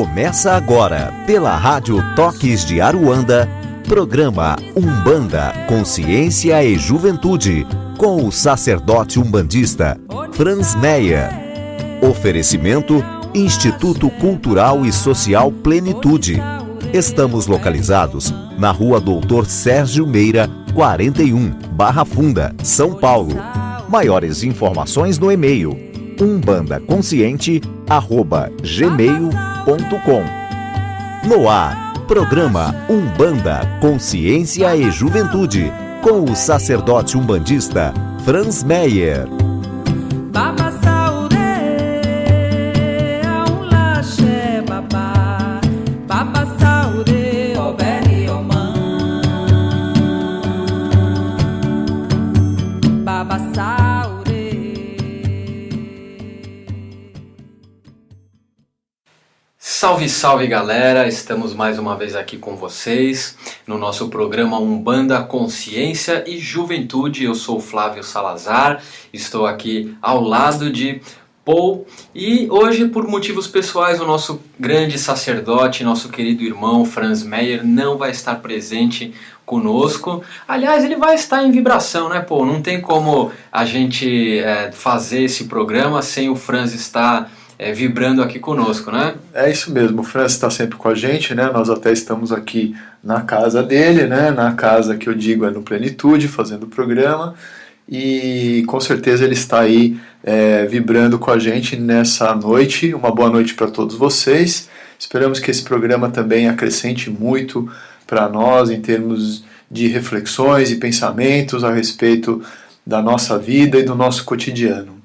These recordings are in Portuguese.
Começa agora, pela Rádio Toques de Aruanda, programa Umbanda, Consciência e Juventude, com o sacerdote umbandista Franz Meyer. Oferecimento Instituto Cultural e Social Plenitude. Estamos localizados na Rua Doutor Sérgio Meira, 41, Barra Funda, São Paulo. Maiores informações no e-mail umbandaconsciente@gmail.com. No ar, programa Umbanda, Consciência e Juventude, com o sacerdote umbandista Franz Meyer. Salve, salve galera! Estamos mais uma vez aqui com vocês no nosso programa Umbanda, Consciência e Juventude. Eu sou o Flávio Salazar, estou aqui ao lado de Paul e hoje, por motivos pessoais, o nosso grande sacerdote, nosso querido irmão Franz Meyer não vai estar presente conosco. Aliás, ele vai estar em vibração, né, Paul? Não tem como a gente fazer esse programa sem o Franz estar vibrando aqui conosco, né? É isso mesmo, o Franz está sempre com a gente, né? Nós até estamos aqui na casa dele, né? Na casa que eu digo é no Plenitude, fazendo o programa, e com certeza ele está aí vibrando com a gente nessa noite. Uma boa noite para todos vocês. Esperamos que esse programa também acrescente muito para nós em termos de reflexões e pensamentos a respeito da nossa vida e do nosso cotidiano.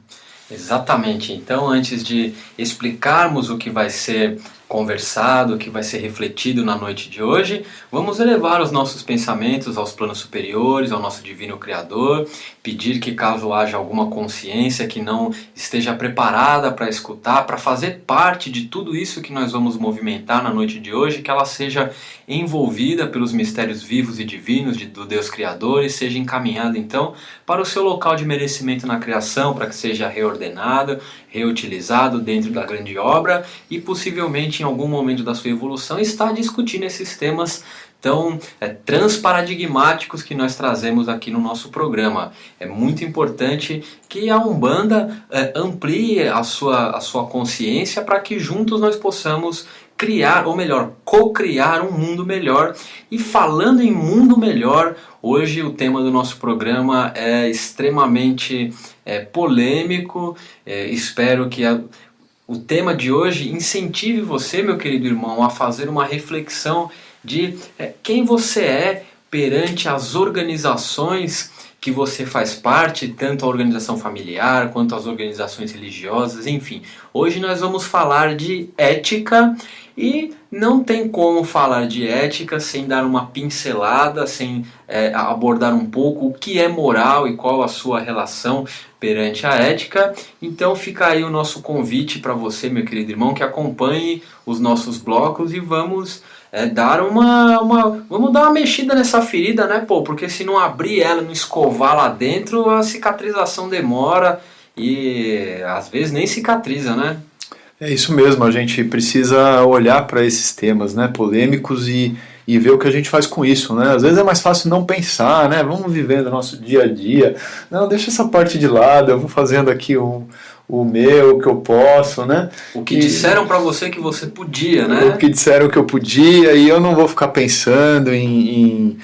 Exatamente. Então, antes de explicarmos o que vai ser conversado, o que vai ser refletido na noite de hoje, vamos elevar os nossos pensamentos aos planos superiores, ao nosso Divino Criador, pedir que, caso haja alguma consciência que não esteja preparada para escutar, para fazer parte de tudo isso que nós vamos movimentar na noite de hoje, que ela seja envolvida pelos mistérios vivos e divinos do Deus Criador e seja encaminhada então para o seu local de merecimento na criação, para que seja reordenado, reutilizado dentro da grande obra e possivelmente em algum momento da sua evolução está discutindo esses temas tão transparadigmáticos que nós trazemos aqui no nosso programa. É muito importante que a Umbanda amplie a sua consciência para que juntos nós possamos criar, ou melhor, co-criar um mundo melhor. E falando em mundo melhor, hoje o tema do nosso programa é extremamente polêmico. Espero que o tema de hoje incentive você, meu querido irmão, a fazer uma reflexão de quem você é perante as organizações que você faz parte, tanto a organização familiar quanto as organizações religiosas, enfim. Hoje nós vamos falar de ética e não tem como falar de ética sem dar uma pincelada, sem abordar um pouco o que é moral e qual a sua relação perante a ética. Então fica aí o nosso convite para você, meu querido irmão, que acompanhe os nossos blocos e vamos vamos dar uma mexida nessa ferida, né, pô? Porque se não abrir ela, não escovar lá dentro, a cicatrização demora e às vezes nem cicatriza, né? É isso mesmo, a gente precisa olhar para esses temas, né, polêmicos e ver o que a gente faz com isso, né? Às vezes é mais fácil não pensar, né? Vamos vivendo o nosso dia a dia. Não, deixa essa parte de lado, eu vou fazendo aqui o meu, o que eu posso, né? O que disseram para você que você podia, né? O que disseram que eu podia, e eu não vou ficar pensando em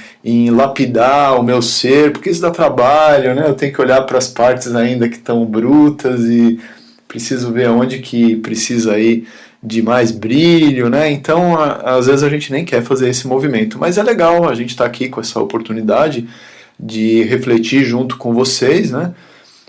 lapidar o meu ser, porque isso dá trabalho, né? Eu tenho que olhar para as partes ainda que estão brutas e preciso ver onde que precisa aí de mais brilho, né? Então, às vezes a gente nem quer fazer esse movimento, mas é legal a gente estar aqui com essa oportunidade de refletir junto com vocês, né?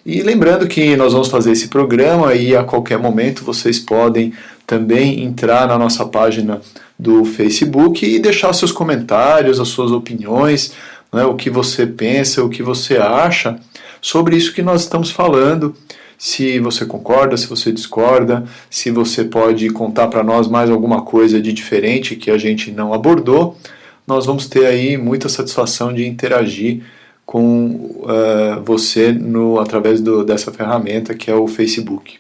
E lembrando que nós vamos fazer esse programa e a qualquer momento vocês podem também entrar na nossa página do Facebook e deixar seus comentários, as suas opiniões, né? O que você pensa, o que você acha sobre isso que nós estamos falando. Se você concorda, se você discorda, se você pode contar para nós mais alguma coisa de diferente que a gente não abordou, nós vamos ter aí muita satisfação de interagir com você através dessa ferramenta que é o Facebook.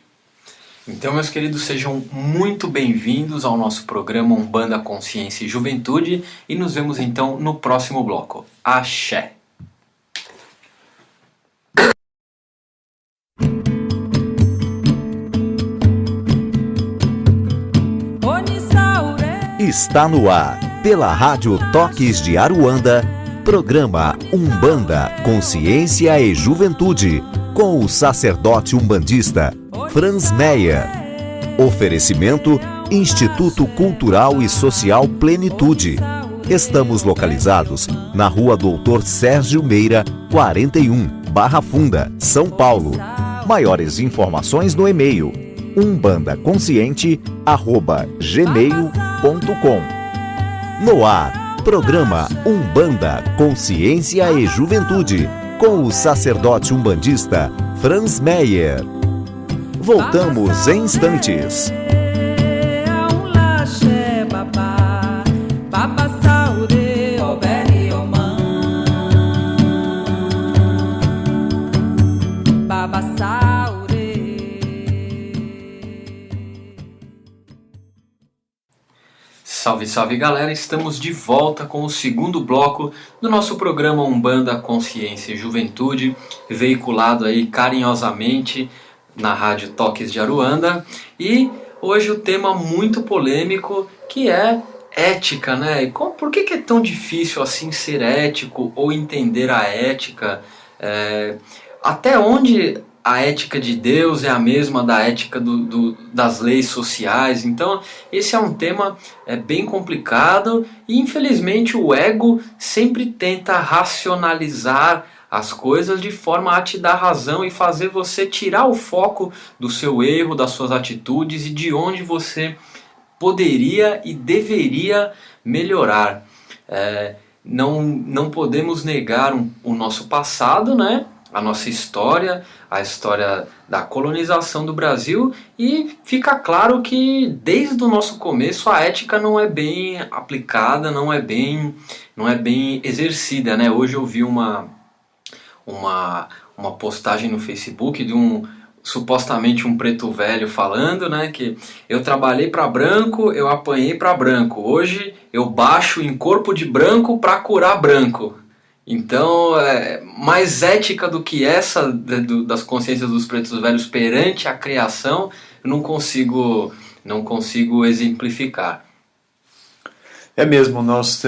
Então, meus queridos, sejam muito bem-vindos ao nosso programa Umbanda, Consciência e Juventude e nos vemos então no próximo bloco. Axé! Está no ar, pela Rádio Toques de Aruanda, programa Umbanda, Consciência e Juventude, com o sacerdote umbandista Franz Meyer. Oferecimento Instituto Cultural e Social Plenitude. Estamos localizados na Rua Doutor Sérgio Meira, 41, Barra Funda, São Paulo. Maiores informações no e-mail umbandaconsciente@gmail.com. No ar, programa Umbanda, Consciência e Juventude, com o sacerdote umbandista Franz Meyer. Voltamos em instantes. Salve, salve galera, estamos de volta com o segundo bloco do nosso programa Umbanda, Consciência e Juventude, veiculado aí carinhosamente na Rádio Toques de Aruanda. E hoje o tema muito polêmico que é ética, né? E por que é tão difícil assim ser ético ou entender a ética? Até onde a ética de Deus é a mesma da ética das leis sociais? Então esse é um tema bem complicado e infelizmente o ego sempre tenta racionalizar as coisas de forma a te dar razão e fazer você tirar o foco do seu erro, das suas atitudes e de onde você poderia e deveria melhorar. Não podemos negar o nosso passado, né? A nossa história, a história da colonização do Brasil, e fica claro que desde o nosso começo a ética não é bem aplicada, não é bem exercida, né? Hoje eu vi uma postagem no Facebook de supostamente um preto velho falando, né, que eu trabalhei para branco, eu apanhei para branco, hoje eu baixo em corpo de branco para curar branco. Então, mais ética do que essa das consciências dos pretos velhos perante a criação, eu não consigo exemplificar. É mesmo, nós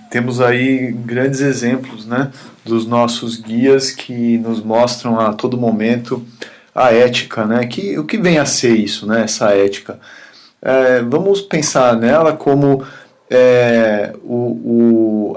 temos aí grandes exemplos, né, dos nossos guias que nos mostram a todo momento a ética, né, o que vem a ser isso, né, essa ética. Vamos pensar nela como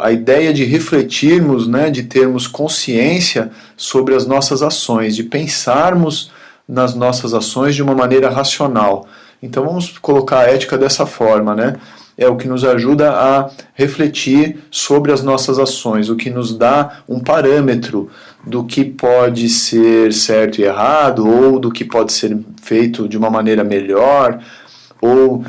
a ideia de refletirmos, né, de termos consciência sobre as nossas ações, de pensarmos nas nossas ações de uma maneira racional. Então vamos colocar a ética dessa forma, né? É o que nos ajuda a refletir sobre as nossas ações, o que nos dá um parâmetro do que pode ser certo e errado, ou do que pode ser feito de uma maneira melhor, ou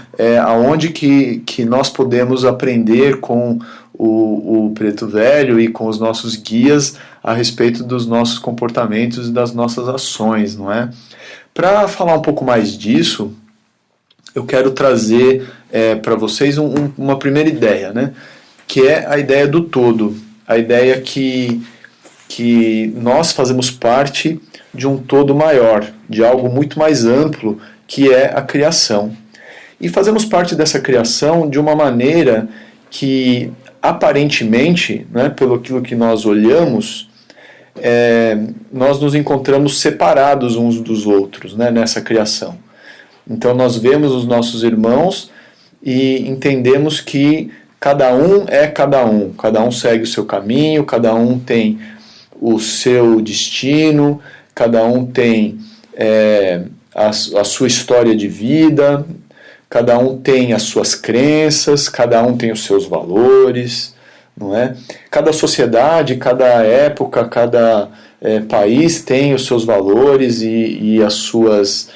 aonde que nós podemos aprender com o preto velho e com os nossos guias a respeito dos nossos comportamentos e das nossas ações, não é? Para falar um pouco mais disso, eu quero trazer para vocês uma primeira ideia, né? Que é a ideia do todo, a ideia que nós fazemos parte de um todo maior, de algo muito mais amplo, que é a criação. E fazemos parte dessa criação de uma maneira que, aparentemente, né, pelo aquilo que nós olhamos, nós nos encontramos separados uns dos outros, né, nessa criação. Então nós vemos os nossos irmãos e entendemos que cada um é cada um segue o seu caminho, cada um tem o seu destino, cada um tem a sua história de vida, cada um tem as suas crenças, cada um tem os seus valores, não é? Cada sociedade, cada época, cada país tem os seus valores e as suas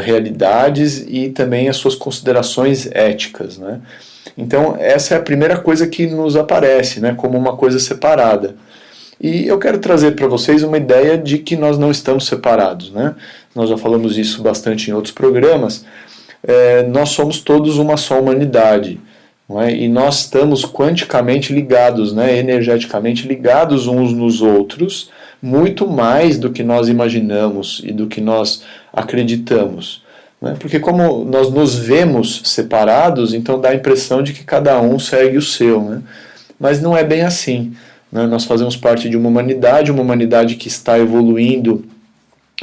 realidades e também as suas considerações éticas, né? Então essa é a primeira coisa que nos aparece, né, como uma coisa separada. E eu quero trazer para vocês uma ideia de que nós não estamos separados, né? Nós já falamos isso bastante em outros programas. Nós somos todos uma só humanidade, não é? E nós estamos quanticamente ligados, né? Energeticamente ligados uns nos outros, muito mais do que nós imaginamos e do que nós acreditamos. Né? Porque como nós nos vemos separados, então dá a impressão de que cada um segue o seu. Né? Mas não é bem assim. Né? Nós fazemos parte de uma humanidade que está evoluindo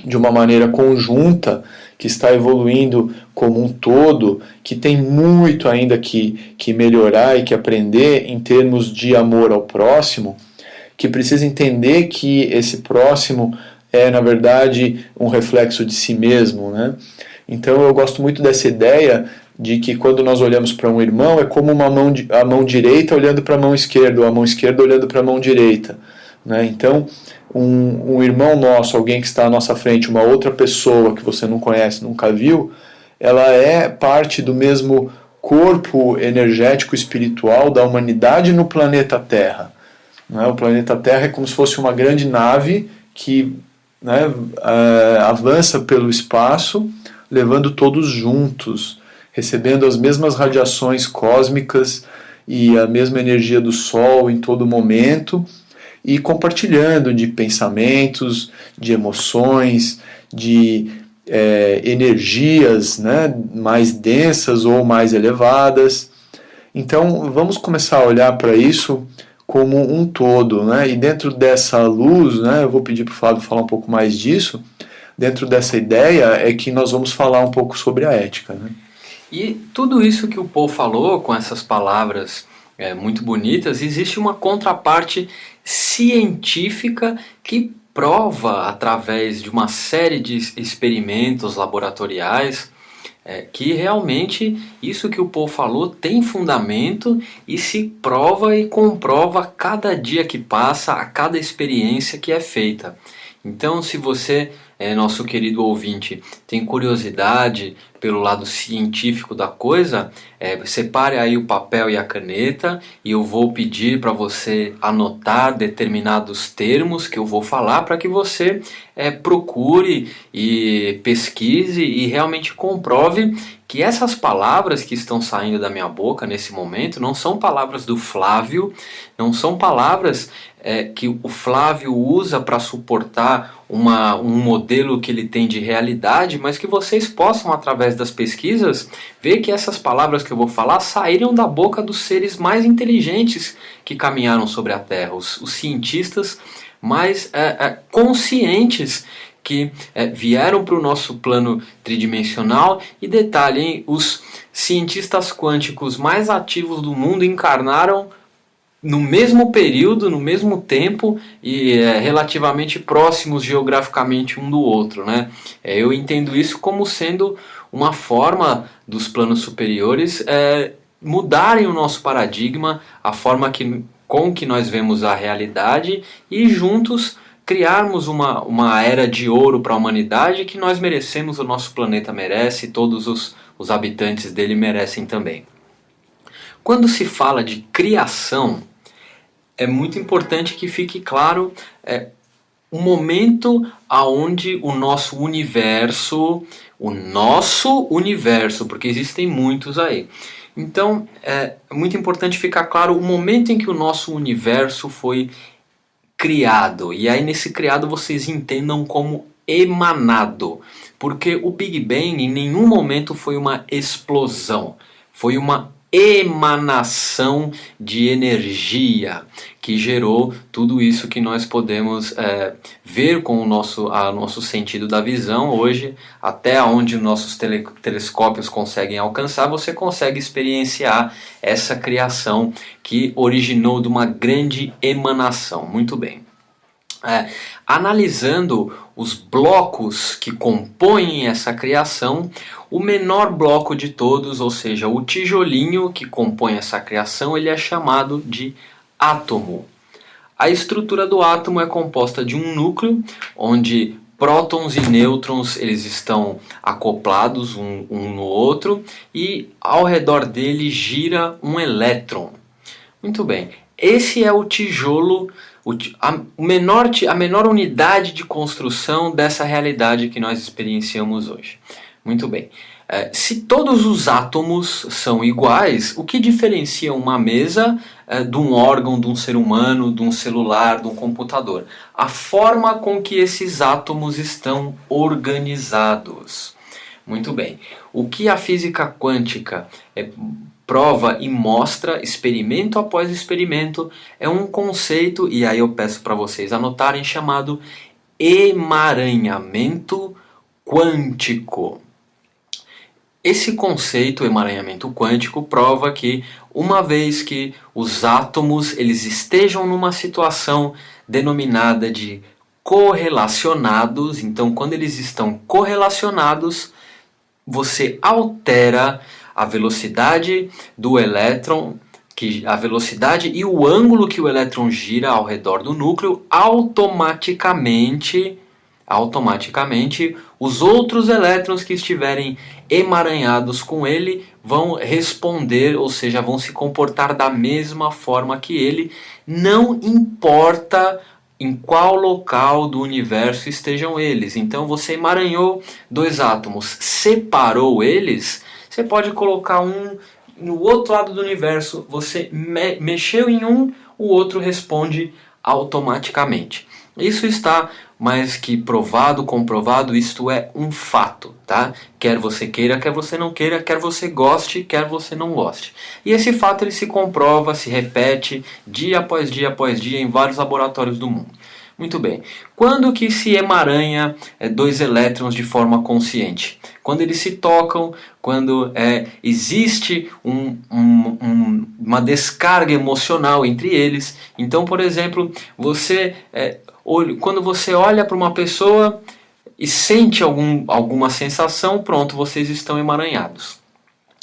de uma maneira conjunta, que está evoluindo como um todo, que tem muito ainda que melhorar e que aprender em termos de amor ao próximo, que precisa entender que esse próximo é, na verdade, um reflexo de si mesmo. Né? Então eu gosto muito dessa ideia de que quando nós olhamos para um irmão, é como a mão direita olhando para a mão esquerda, ou a mão esquerda olhando para a mão direita. Né? Então, um irmão nosso, alguém que está à nossa frente, uma outra pessoa que você não conhece, nunca viu, ela é parte do mesmo corpo energético espiritual da humanidade no planeta Terra. Né? O planeta Terra é como se fosse uma grande nave que, né, avança pelo espaço, levando todos juntos, recebendo as mesmas radiações cósmicas e a mesma energia do Sol em todo momento, e compartilhando de pensamentos, de emoções, de energias, né, mais densas ou mais elevadas. Então vamos começar a olhar para isso como um todo, né? E dentro dessa luz, né, eu vou pedir para o Fábio falar um pouco mais disso. Dentro dessa ideia é que nós vamos falar um pouco sobre a ética. Né? E tudo isso que o Paul falou, com essas palavras muito bonitas, existe uma contraparte científica que prova, através de uma série de experimentos laboratoriais, que realmente isso que o Paul falou tem fundamento e se prova e comprova a cada dia que passa, a cada experiência que é feita. Então, se você, nosso querido ouvinte, tem curiosidade pelo lado científico da coisa, separe aí o papel e a caneta e eu vou pedir para você anotar determinados termos que eu vou falar para que você procure e pesquise e realmente comprove que essas palavras que estão saindo da minha boca nesse momento não são palavras do Flávio, não são palavras que o Flávio usa para suportar um modelo que ele tem de realidade, mas que vocês possam, através das pesquisas, ver que essas palavras que eu vou falar saíram da boca dos seres mais inteligentes que caminharam sobre a Terra, os cientistas mais conscientes que vieram para o nosso plano tridimensional. E detalhe, hein, os cientistas quânticos mais ativos do mundo encarnaram no mesmo período, no mesmo tempo e relativamente próximos geograficamente um do outro. Né? Eu entendo isso como sendo uma forma dos planos superiores mudarem o nosso paradigma, a forma com que nós vemos a realidade e juntos criarmos uma era de ouro para a humanidade que nós merecemos, o nosso planeta merece, todos os habitantes dele merecem também. Quando se fala de criação, é muito importante que fique claro o momento aonde o nosso universo, porque existem muitos aí. Então é muito importante ficar claro o momento em que o nosso universo foi criado. E aí nesse criado vocês entendam como emanado. Porque o Big Bang em nenhum momento foi uma explosão. Foi uma emanação de energia que gerou tudo isso que nós podemos ver com o nosso sentido da visão. Hoje, até onde nossos telescópios conseguem alcançar, você consegue experienciar essa criação que originou de uma grande emanação. Muito bem. Analisando os blocos que compõem essa criação, o menor bloco de todos, ou seja, o tijolinho que compõe essa criação, ele é chamado de átomo. A estrutura do átomo é composta de um núcleo, onde prótons e nêutrons eles estão acoplados um no outro, e ao redor dele gira um elétron. Muito bem, esse é o tijolo, a menor unidade de construção dessa realidade que nós experienciamos hoje. Muito bem. Se todos os átomos são iguais, o que diferencia uma mesa de um órgão, de um ser humano, de um celular, de um computador? A forma com que esses átomos estão organizados. Muito bem. O que a física quântica prova e mostra, experimento após experimento, é um conceito, e aí eu peço para vocês anotarem, chamado emaranhamento quântico. Esse conceito, emaranhamento quântico, prova que uma vez que os átomos eles estejam numa situação denominada de correlacionados, então quando eles estão correlacionados, você altera a velocidade do elétron, a velocidade e o ângulo que o elétron gira ao redor do núcleo, automaticamente os outros elétrons que estiverem emaranhados com ele vão responder, ou seja, vão se comportar da mesma forma que ele, não importa em qual local do universo estejam eles. Então você emaranhou dois átomos, separou eles, você pode colocar um no outro lado do universo, você mexeu em um, o outro responde automaticamente. Isso está mais que provado, comprovado, isto é um fato, tá? Quer você queira, quer você não queira, quer você goste, quer você não goste. E esse fato ele se comprova, se repete dia após dia em vários laboratórios do mundo. Muito bem. Quando que se emaranha dois elétrons de forma consciente? Quando eles se tocam, quando existe uma descarga emocional entre eles. Então, por exemplo, quando você olha para uma pessoa e sente alguma sensação, pronto, vocês estão emaranhados.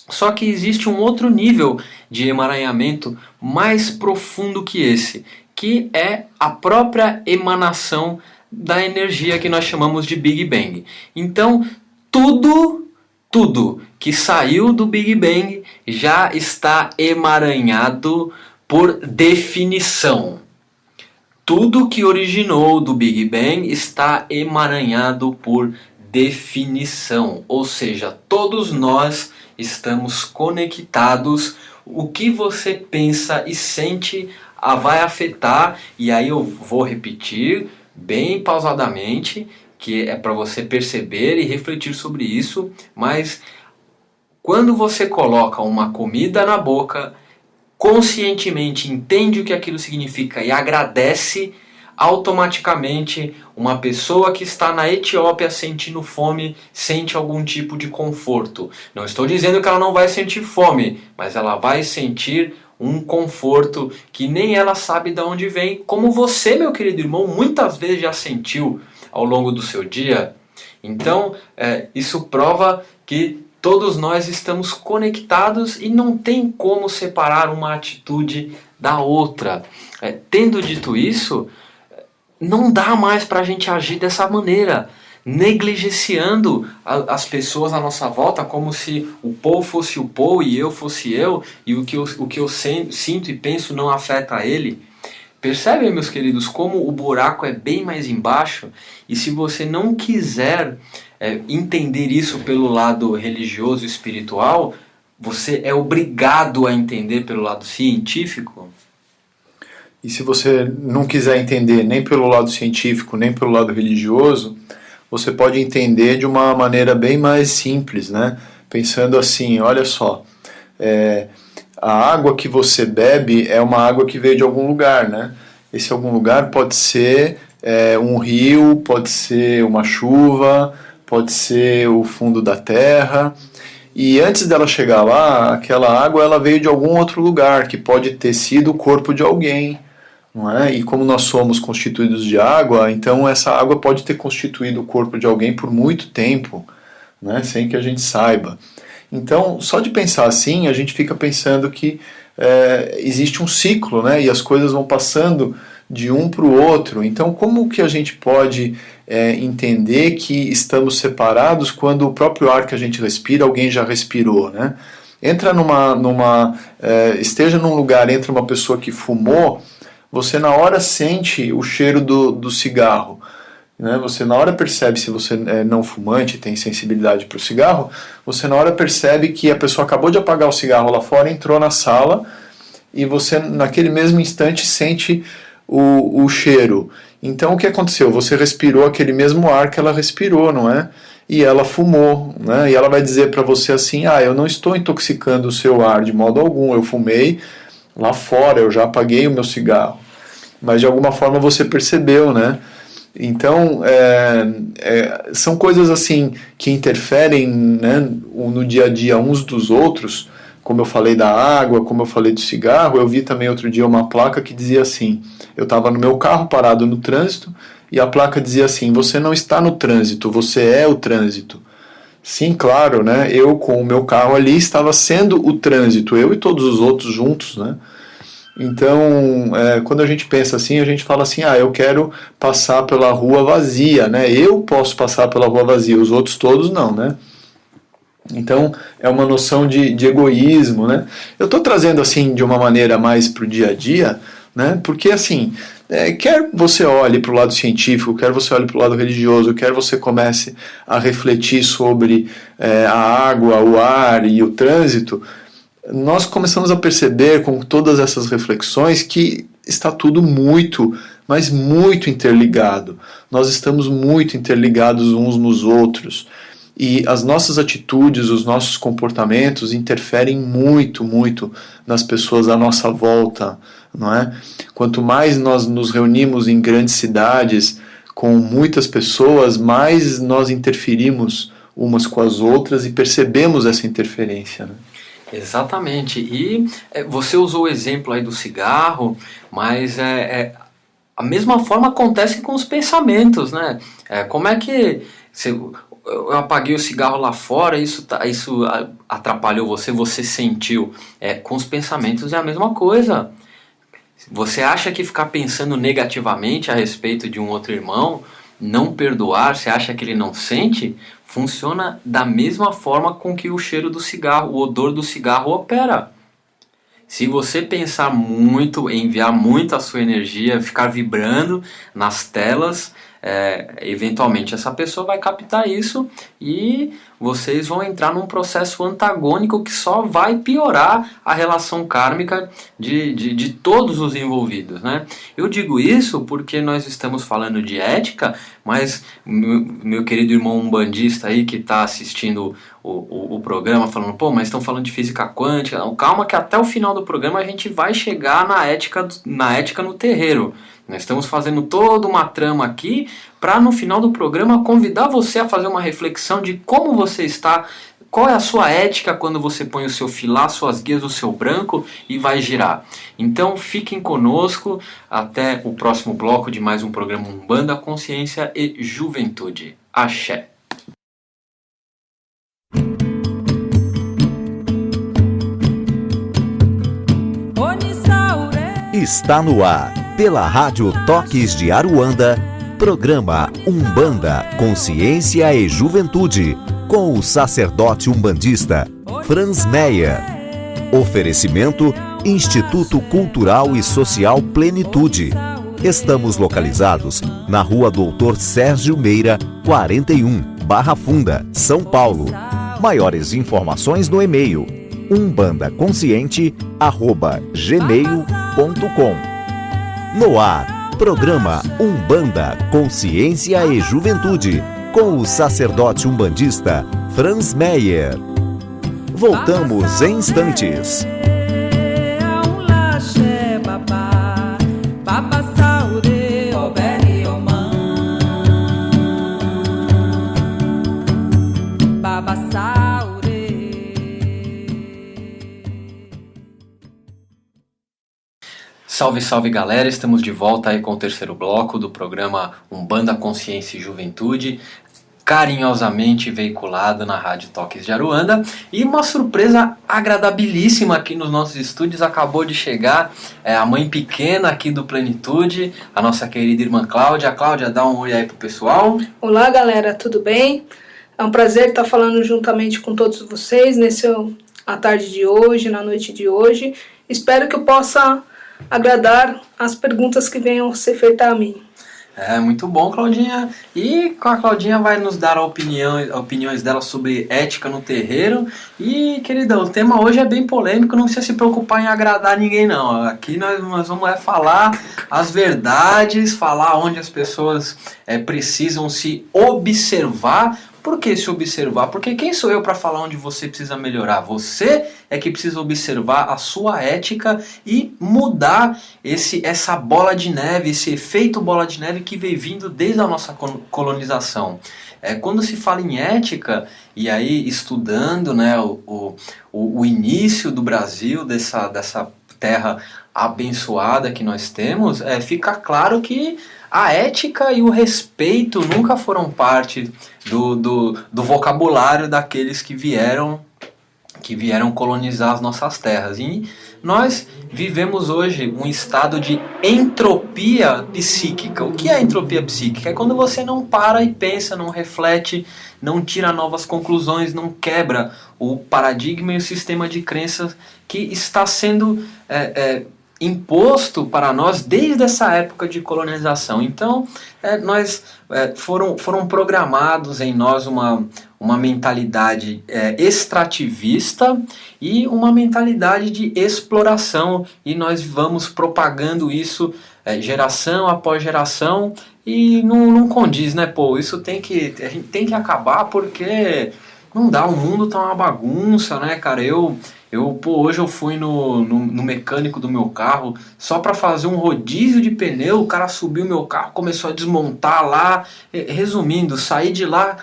Só que existe um outro nível de emaranhamento mais profundo que esse, que é a própria emanação da energia que nós chamamos de Big Bang. Então, tudo que saiu do Big Bang já está emaranhado por definição. Tudo que originou do Big Bang está emaranhado por definição. Ou seja, todos nós estamos conectados. O que você pensa e sente vai afetar, e aí eu vou repetir bem pausadamente, que é para você perceber e refletir sobre isso, mas quando você coloca uma comida na boca, conscientemente entende o que aquilo significa e agradece, automaticamente uma pessoa que está na Etiópia sentindo fome sente algum tipo de conforto. Não estou dizendo que ela não vai sentir fome, mas ela vai sentir um conforto que nem ela sabe de onde vem, como você, meu querido irmão, muitas vezes já sentiu ao longo do seu dia. Então, isso prova que todos nós estamos conectados e não tem como separar uma atitude da outra. Tendo dito isso, não dá mais para a gente agir dessa maneira, negligenciando as pessoas à nossa volta como se o Paul fosse o Paul e eu fosse eu, e o que eu sinto e penso não afeta ele. Percebem, meus queridos, como o buraco é bem mais embaixo? E se você não quiser entender isso pelo lado religioso e espiritual, você é obrigado a entender pelo lado científico. E se você não quiser entender nem pelo lado científico, nem pelo lado religioso, você pode entender de uma maneira bem mais simples, né? Pensando assim, olha só, a água que você bebe é uma água que veio de algum lugar, né? Esse algum lugar pode ser um rio, pode ser uma chuva, pode ser o fundo da terra. E antes dela chegar lá, aquela água ela veio de algum outro lugar, que pode ter sido o corpo de alguém, não é? E como nós somos constituídos de água, então essa água pode ter constituído o corpo de alguém por muito tempo, né? Sem que a gente saiba. Então, só de pensar assim, a gente fica pensando que existe um ciclo, né? E as coisas vão passando de um para o outro. Então, como que a gente pode entender que estamos separados quando o próprio ar que a gente respira, alguém já respirou, né? Esteja num lugar entre uma pessoa que fumou, você na hora sente o cheiro do cigarro, né? Você na hora percebe, se você é não fumante, tem sensibilidade para o cigarro, você na hora percebe que a pessoa acabou de apagar o cigarro lá fora, entrou na sala, e você naquele mesmo instante sente o cheiro. Então o que aconteceu? Você respirou aquele mesmo ar que ela respirou, não é? E ela fumou, né? E ela vai dizer para você assim, eu não estou intoxicando o seu ar de modo algum, eu fumei lá fora, eu já apaguei o meu cigarro. Mas de alguma forma você percebeu, né? Então, são coisas assim que interferem, né, no dia a dia uns dos outros, como eu falei da água, como eu falei do cigarro. Eu vi também outro dia uma placa que dizia assim, eu estava no meu carro parado no trânsito, e a placa dizia assim, você não está no trânsito, você é o trânsito. Sim, claro, né, eu com o meu carro ali estava sendo o trânsito, eu e todos os outros juntos, né. Então, quando a gente pensa assim, a gente fala assim, eu quero passar pela rua vazia, né? Eu posso passar pela rua vazia, os outros todos não, né? Então, é uma noção de egoísmo, né? Eu estou trazendo assim de uma maneira mais para o dia a dia, né? Porque assim, quer você olhe para o lado científico, quer você olhe para o lado religioso, quer você comece a refletir sobre a água, o ar e o trânsito, nós começamos a perceber com todas essas reflexões que está tudo muito, mas muito interligado. Nós estamos muito interligados uns nos outros. E as nossas atitudes, os nossos comportamentos interferem muito, muito nas pessoas à nossa volta, não é? Quanto mais nós nos reunimos em grandes cidades com muitas pessoas, mais nós interferimos umas com as outras e percebemos essa interferência, né? Exatamente. E você usou o exemplo aí do cigarro, mas a mesma forma acontece com os pensamentos, né? Como é que eu apaguei o cigarro lá fora, isso atrapalhou você sentiu? Com os pensamentos é a mesma coisa. Você acha que ficar pensando negativamente a respeito de um outro irmão, não perdoar, você acha que ele não sente? Funciona da mesma forma com que o cheiro do cigarro, o odor do cigarro opera. Se você pensar muito, enviar muito a sua energia, ficar vibrando nas telas, eventualmente essa pessoa vai captar isso e vocês vão entrar num processo antagônico que só vai piorar a relação kármica de todos os envolvidos, né? Eu digo isso porque nós estamos falando de ética, mas meu querido irmão umbandista aí que está assistindo o programa falando, mas estão falando de física quântica. Não, calma que até o final do programa a gente vai chegar na ética no terreiro. Nós estamos fazendo toda uma trama aqui para no final do programa convidar você a fazer uma reflexão de como você está, qual é a sua ética quando você põe o seu filá, suas guias, o seu branco e vai girar. Então fiquem conosco até o próximo bloco de mais um programa Umbanda, Consciência e Juventude. Axé! Está no ar, pela Rádio Toques de Aruanda, programa Umbanda, Consciência e Juventude, com o sacerdote umbandista Franz Meyer. Oferecimento Instituto Cultural e Social Plenitude. Estamos localizados na Rua Doutor Sérgio Meira, 41, Barra Funda, São Paulo. Maiores informações no e-mail umbandaconsciente@gmail.com. No ar, programa Umbanda, Consciência e Juventude, com o sacerdote umbandista Franz Meyer. Voltamos em instantes. Salve, salve galera, estamos de volta aí com o terceiro bloco do programa Umbanda, Consciência e Juventude, carinhosamente veiculado na Rádio Toques de Aruanda. E uma surpresa agradabilíssima aqui nos nossos estúdios, acabou de chegar a mãe pequena aqui do Plenitude, a nossa querida irmã Cláudia. Cláudia, dá um oi aí pro pessoal. Olá galera, tudo bem? É um prazer estar falando juntamente com todos vocês a tarde de hoje, na noite de hoje. Espero que eu possa agradar as perguntas que venham a ser feitas a mim. Muito bom, Claudinha. E a Claudinha vai nos dar opiniões dela sobre ética no terreiro. E, querida, o tema hoje é bem polêmico, não precisa se preocupar em agradar ninguém, não. Aqui nós vamos falar as verdades, falar onde as pessoas precisam se observar. Por que se observar? Porque quem sou eu para falar onde você precisa melhorar? Você é que precisa observar a sua ética e mudar essa bola de neve, esse efeito bola de neve que vem vindo desde a nossa colonização. Quando se fala em ética, e aí estudando, né, o início do Brasil, dessa terra abençoada que nós temos, fica claro que a ética e o respeito nunca foram parte do vocabulário daqueles que vieram colonizar as nossas terras. E nós vivemos hoje um estado de entropia psíquica. O que é entropia psíquica? É quando você não para e pensa, não reflete, não tira novas conclusões, não quebra o paradigma e o sistema de crenças que está sendo imposto para nós desde essa época de colonização. Então, foram programados em nós uma mentalidade extrativista e uma mentalidade de exploração, e nós vamos propagando isso geração após geração, e não condiz, né, pô? Isso a gente tem que acabar, porque não dá, o mundo tá uma bagunça, né, cara? Hoje eu fui no mecânico do meu carro só para fazer um rodízio de pneu. O cara subiu meu carro, começou a desmontar lá. Resumindo, saí de lá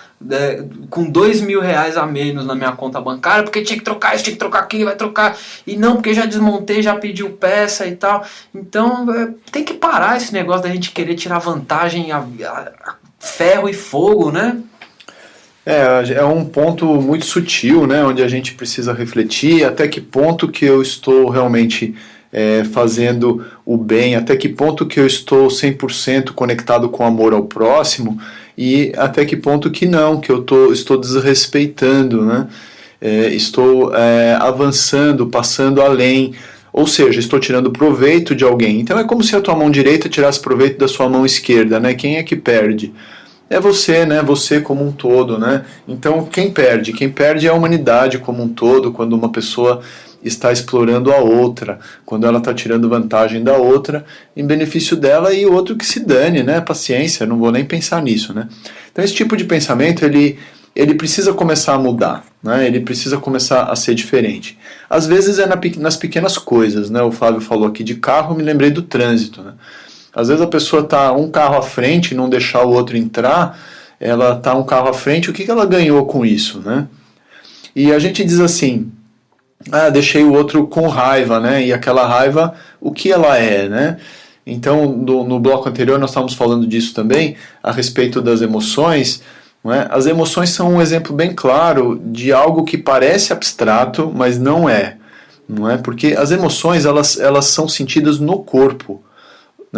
com R$2.000 a menos na minha conta bancária, porque tinha que trocar isso, tinha que trocar aquilo, vai trocar. E não, porque já desmontei, já pediu peça e tal. Então tem que parar esse negócio da gente querer tirar vantagem a ferro e fogo, né? É um ponto muito sutil, né, onde a gente precisa refletir até que ponto que eu estou realmente fazendo o bem, até que ponto que eu estou 100% conectado com o amor ao próximo, e até que ponto que não, que eu estou desrespeitando, né, estou avançando, passando além, ou seja, estou tirando proveito de alguém. Então é como se a tua mão direita tirasse proveito da sua mão esquerda, né? Quem é que perde? É você, né? Você como um todo, né? Então, quem perde? Quem perde é a humanidade como um todo, quando uma pessoa está explorando a outra, quando ela está tirando vantagem da outra em benefício dela, e o outro que se dane, né? Paciência, não vou nem pensar nisso, né? Então, esse tipo de pensamento, ele precisa começar a mudar, né? Ele precisa começar a ser diferente. Às vezes é nas pequenas coisas, né? O Flávio falou aqui de carro, me lembrei do trânsito, né? Às vezes a pessoa está um carro à frente e não deixar o outro entrar, ela está um carro à frente, o que ela ganhou com isso, né? E a gente diz assim, deixei o outro com raiva, né? E aquela raiva, o que ela é, né? Então, no bloco anterior nós estávamos falando disso também, a respeito das emoções, né? As emoções são um exemplo bem claro de algo que parece abstrato, mas não é? Porque as emoções, elas são sentidas no corpo.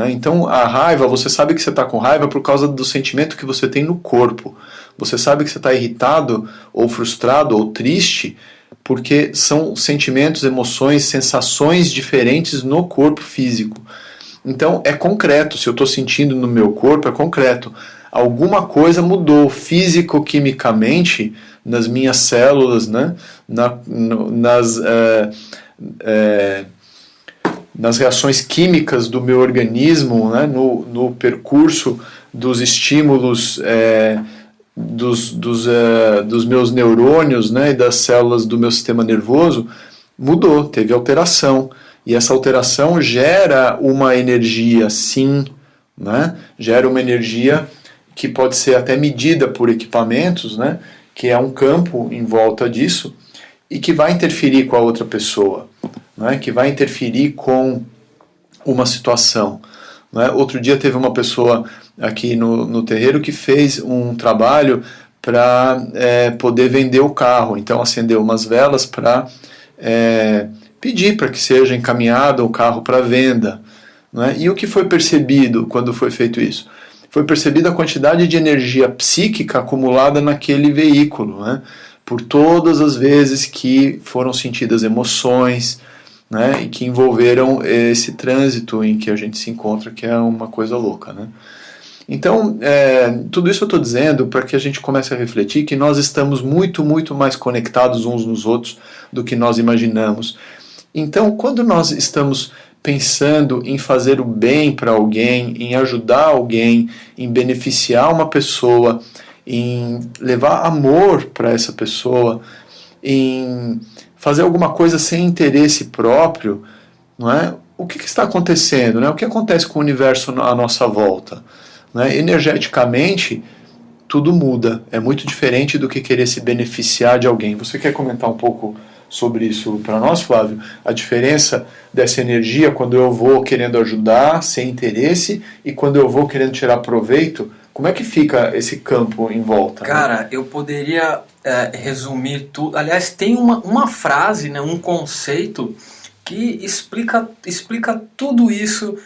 Então a raiva, você sabe que você está com raiva por causa do sentimento que você tem no corpo. Você sabe que você está irritado, ou frustrado, ou triste, porque são sentimentos, emoções, sensações diferentes no corpo físico. Então é concreto, se eu estou sentindo no meu corpo, é concreto. Alguma coisa mudou físico-quimicamente nas minhas células, né? Nas reações químicas do meu organismo, né, no percurso dos estímulos dos meus neurônios, né, e das células do meu sistema nervoso, mudou, teve alteração. E essa alteração gera uma energia, sim, né, gera uma energia que pode ser até medida por equipamentos, né, que é um campo em volta disso, e que vai interferir com a outra pessoa, né, que vai interferir com uma situação. Né. Outro dia teve uma pessoa aqui no terreiro que fez um trabalho para poder vender o carro. Então acendeu umas velas para pedir para que seja encaminhado o carro para venda. Né. E o que foi percebido quando foi feito isso? Foi percebida a quantidade de energia psíquica acumulada naquele veículo, né, por todas as vezes que foram sentidas emoções, né, e que envolveram esse trânsito em que a gente se encontra, que é uma coisa louca, né? Então, tudo isso eu estou dizendo para que a gente comece a refletir que nós estamos muito, muito mais conectados uns nos outros do que nós imaginamos. Então, quando nós estamos pensando em fazer o bem para alguém, em ajudar alguém, em beneficiar uma pessoa, em levar amor para essa pessoa, em fazer alguma coisa sem interesse próprio, não é? O que está acontecendo? Né? O que acontece com o universo à nossa volta? Né? Energeticamente, tudo muda. É muito diferente do que querer se beneficiar de alguém. Você quer comentar um pouco sobre isso para nós, Flávio? A diferença dessa energia quando eu vou querendo ajudar, sem interesse, e quando eu vou querendo tirar proveito, como é que fica esse campo em volta? Cara, né? eu poderia resumir tudo. Aliás, tem uma frase, né, um conceito que explica tudo isso,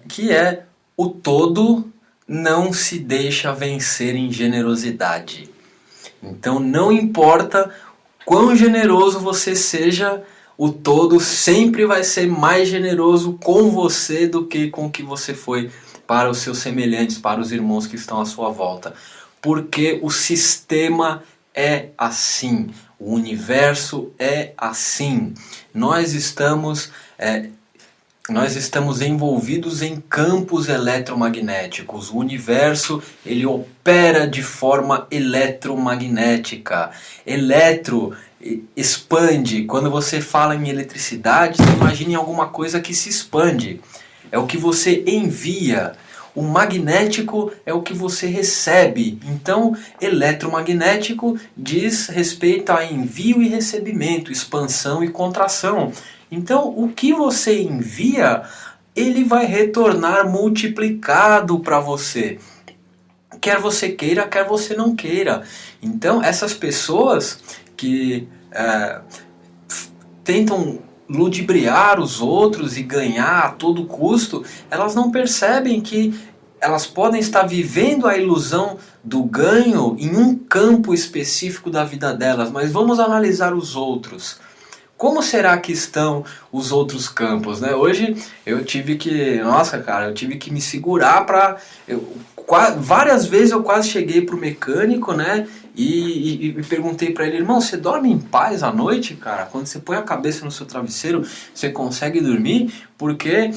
que é: o todo não se deixa vencer em generosidade. Então não importa quão generoso você seja, o todo sempre vai ser mais generoso com você do que com o que você foi para os seus semelhantes, para os irmãos que estão à sua volta. Porque o sistema é assim, o universo é assim. Nós estamos envolvidos em campos eletromagnéticos. O universo, ele opera de forma eletromagnética. Expande. Quando você fala em eletricidade, você imagina em alguma coisa que se expande. É o que você envia. O magnético é o que você recebe. Então, eletromagnético diz respeito a envio e recebimento, expansão e contração. Então, o que você envia, ele vai retornar multiplicado para você. Quer você queira, quer você não queira. Então, essas pessoas que tentam ludibriar os outros e ganhar a todo custo, elas não percebem que elas podem estar vivendo a ilusão do ganho em um campo específico da vida delas. Mas vamos analisar os outros. Como será que estão os outros campos, né? Hoje eu tive que me segurar para... Várias vezes eu quase cheguei pro mecânico, né? E perguntei para ele: irmão, você dorme em paz à noite, cara? Quando você põe a cabeça no seu travesseiro, você consegue dormir? Porque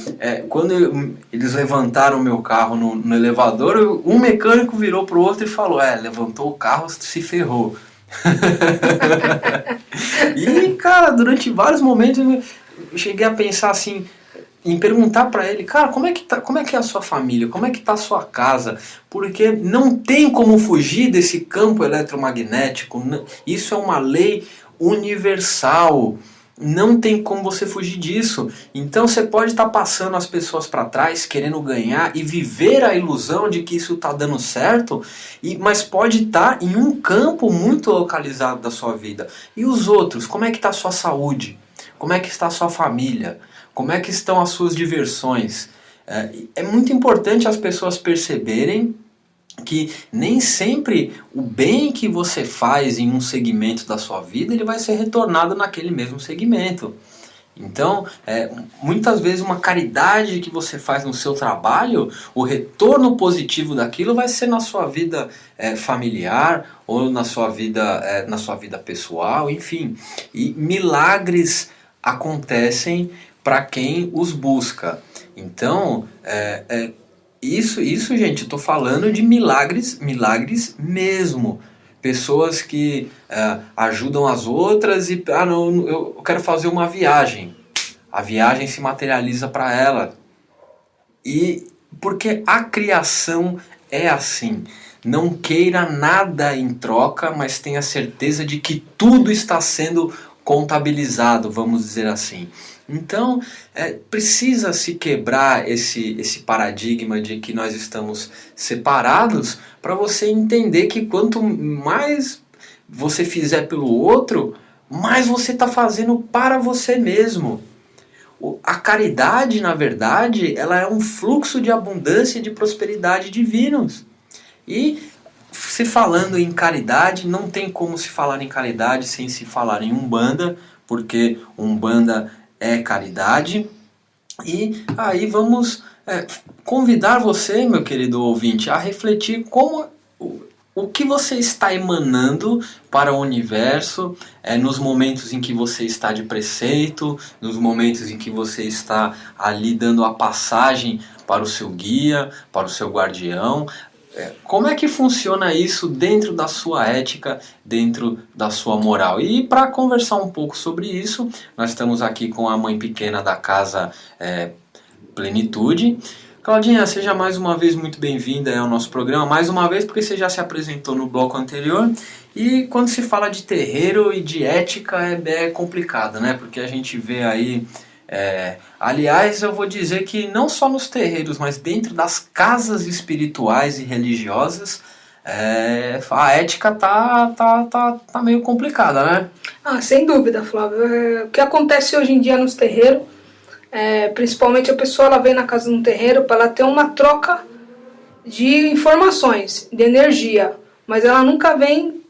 quando eles levantaram o meu carro no elevador, um mecânico virou pro outro e falou: levantou o carro, se ferrou. E, cara, durante vários momentos eu cheguei a pensar assim, em perguntar pra ele: cara, como é que é a sua família? Como é que tá a sua casa? Porque não tem como fugir desse campo eletromagnético. Isso é uma lei universal. Não tem como você fugir disso. Então você pode estar passando as pessoas para trás, querendo ganhar e viver a ilusão de que isso está dando certo, mas pode estar em um campo muito localizado da sua vida. E os outros? Como é que está a sua saúde? Como é que está a sua família? Como é que estão as suas diversões? É muito importante as pessoas perceberem que nem sempre o bem que você faz em um segmento da sua vida, ele vai ser retornado naquele mesmo segmento. Então, muitas vezes uma caridade que você faz no seu trabalho, o retorno positivo daquilo vai ser na sua vida familiar ou na sua vida pessoal, enfim. E milagres acontecem para quem os busca. Então, Isso, gente, eu tô falando de milagres mesmo. Pessoas que ajudam as outras e, não, eu quero fazer uma viagem. A viagem se materializa para ela. E porque a criação é assim. Não queira nada em troca, mas tenha certeza de que tudo está sendo contabilizado, vamos dizer assim. Então, precisa se quebrar esse paradigma de que nós estamos separados, para você entender que quanto mais você fizer pelo outro, mais você está fazendo para você mesmo. A caridade, na verdade, ela é um fluxo de abundância e de prosperidade divinos. E se falando em caridade, não tem como se falar em caridade sem se falar em Umbanda, porque Umbanda é caridade. E aí vamos convidar você, meu querido ouvinte, a refletir como o que você está emanando para o universo nos momentos em que você está de preceito, nos momentos em que você está ali dando a passagem para o seu guia, para o seu guardião. Como é que funciona isso dentro da sua ética, dentro da sua moral? E para conversar um pouco sobre isso, nós estamos aqui com a mãe pequena da casa Plenitude. Claudinha, seja mais uma vez muito bem-vinda ao nosso programa, mais uma vez porque você já se apresentou no bloco anterior, e quando se fala de terreiro e de ética é complicado, né? Porque a gente vê aí, aliás, eu vou dizer que não só nos terreiros, mas dentro das casas espirituais e religiosas, a ética tá meio complicada, né? Sem dúvida, Flávio. O que acontece hoje em dia nos terreiros, principalmente a pessoa ela vem na casa de um terreiro para ela ter uma troca de informações, de energia, mas ela nunca vem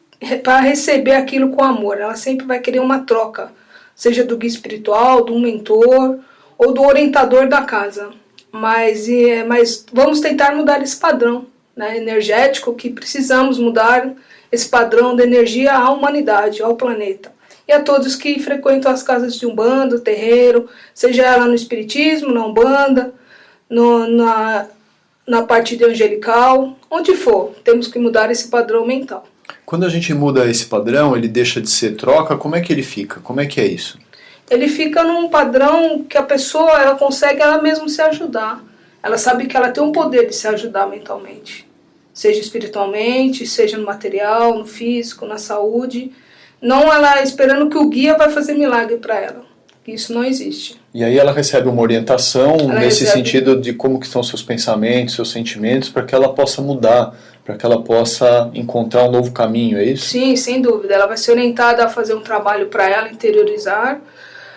para receber aquilo com amor, ela sempre vai querer uma troca, seja do guia espiritual, do mentor ou do orientador da casa, mas vamos tentar mudar esse padrão, né, energético, que precisamos mudar esse padrão de energia à humanidade, ao planeta. E a todos que frequentam as casas de Umbanda, o terreiro, seja ela no espiritismo, na Umbanda, na parte de angelical, onde for, temos que mudar esse padrão mental. Quando a gente muda esse padrão, ele deixa de ser troca, como é que ele fica? Como é que é isso? Ele fica num padrão que a pessoa ela consegue ela mesma se ajudar. Ela sabe que ela tem um poder de se ajudar mentalmente, seja espiritualmente, seja no material, no físico, na saúde. Não ela esperando que o guia vai fazer milagre para ela. Isso não existe. E aí ela recebe uma orientação nesse sentido de como que estão seus pensamentos, seus sentimentos, para que ela possa mudar, para que ela possa encontrar um novo caminho, é isso? Sim, sem dúvida. Ela vai ser orientada a fazer um trabalho para ela interiorizar,